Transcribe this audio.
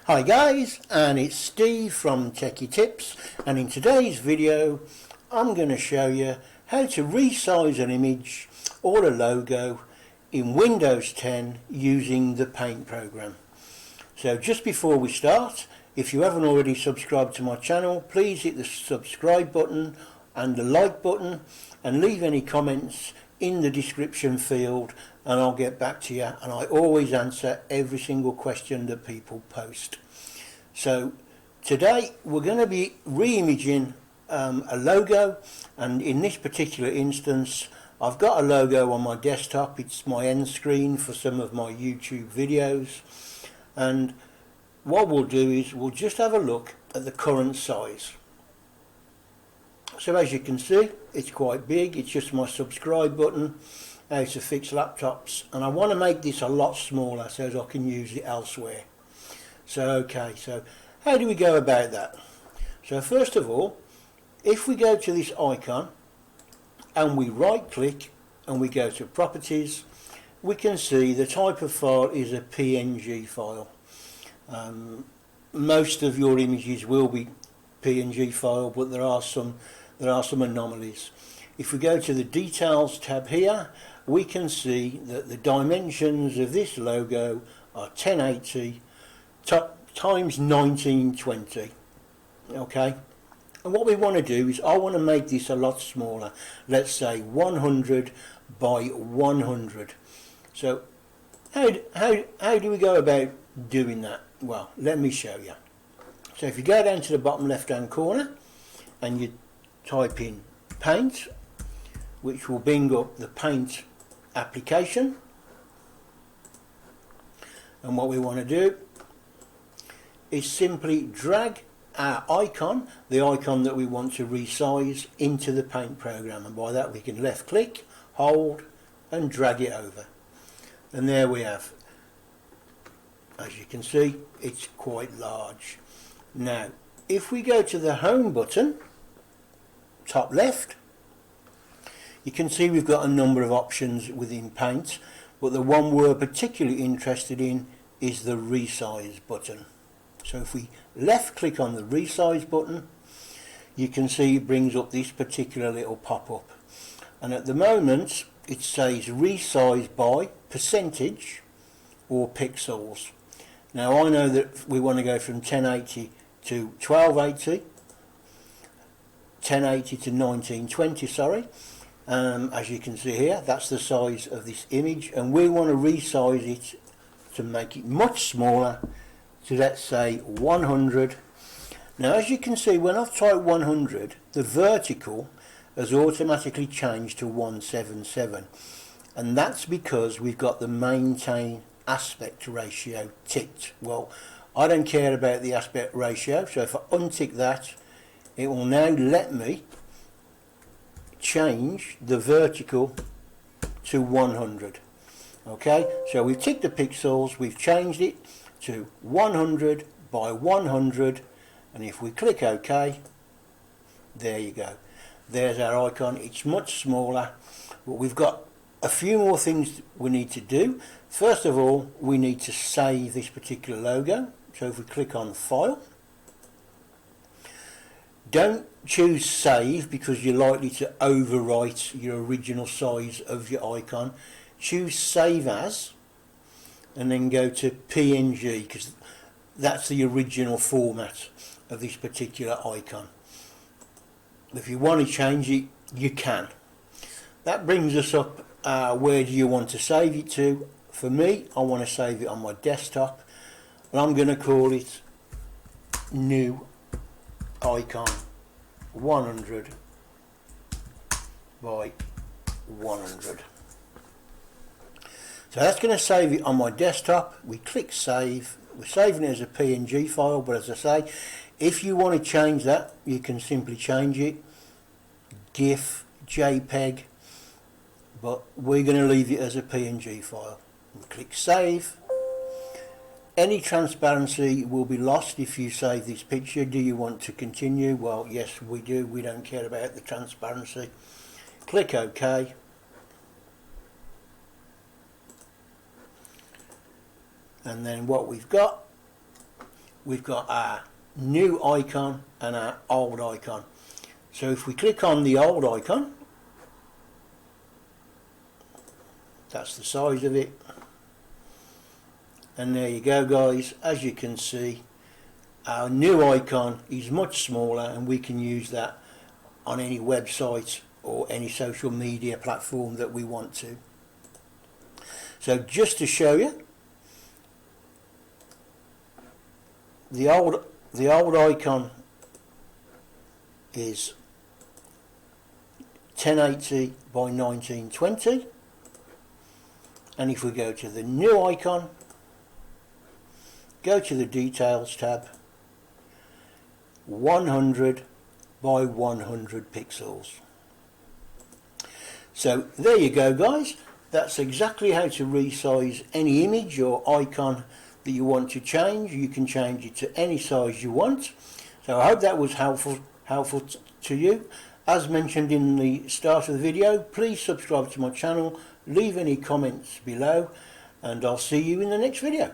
Hi guys, and it's Steve from Techie Tips, and in today's video I'm going to show you how to resize an image or a logo in Windows 10 using the Paint program. So just before we start, if you haven't already subscribed to my channel, please hit the subscribe button and the like button and leave any comments in the description field and I'll get back to you, and I always answer every single question that people post. So today we're going to be re-imaging a logo, and in this particular instance I've got a logo on my desktop. It's my end screen for some of my YouTube videos, and what we'll do is we'll just have a look at the current size. So as you can see, it's quite big. It's just my subscribe button, how to fix laptops, and I want to make this a lot smaller so that I can use it elsewhere. So how do we go about that? So first of all, if we go to this icon and we right click and we go to properties, we can see the type of file is a PNG file. Most of your images will be PNG file, but there are some anomalies. If we go to the details tab here, we can see that the dimensions of this logo are 1080 times 1920. Okay, and what we want to do is I want to make this a lot smaller. Let's say 100 by 100. So how do we go about doing that? Well, let me show you. So if you go down to the bottom left hand corner and you type in Paint, which will bring up the Paint application, and what we want to do is simply drag our icon, the icon that we want to resize, into the Paint program, and by that we can left click, hold and drag it over, and there we have. As you can see, it's quite large. Now if we go to the home button top left, you can see we've got a number of options within Paint, but the one we're particularly interested in is the Resize button. So if we left click on the Resize button, you can see it brings up this particular little pop-up, and at the moment it says resize by percentage or pixels. Now I know that we want to go from 1080 to 1280, 1080 to 1920, sorry. As you can see here, that's the size of this image, and we want to resize it to make it much smaller, so let's say 100. Now as you can see, when I've typed 100, the vertical has automatically changed to 177, and that's because we've got the maintain aspect ratio ticked. Well, I don't care about the aspect ratio, so if I untick that, it will now let me change the vertical to 100. Okay, so we've ticked the pixels, we've changed it to 100 by 100, and if we click OK, there you go. There's our icon. It's much smaller, but we've got a few more things we need to do. First of all, we need to save this particular logo. So if we click on File, don't choose Save because you're likely to overwrite your original size of your icon. Choose Save As and then go to PNG, because that's the original format of this particular icon. If you want to change it, you can. That brings us up, where do you want to save it to? For me, I want to save it on my desktop, and I'm going to call it New Icon 100 by 100. So that's going to save it on my desktop. We click Save. We're saving it as a PNG file, but as I say, if you want to change that, you can simply change it GIF, JPEG, but we're going to leave it as a PNG file. We click Save. Any transparency will be lost if you save this picture. Do you want to continue? Well, yes, we do. We don't care about the transparency. Click OK. And then what we've got, we've got our new icon and our old icon. So if we click on the old icon, that's the size of it, and there you go guys. As you can see, our new icon is much smaller, and we can use that on any website or any social media platform that we want to. So just to show you, the old icon is 1080 by 1920, and if we go to the new icon, go to the details tab, 100 by 100 pixels. So there you go guys, that's exactly how to resize any image or icon that you want to change. You can change it to any size you want. So I hope that was helpful to you. As mentioned in the start of the video, please subscribe to my channel, leave any comments below, and I'll see you in the next video.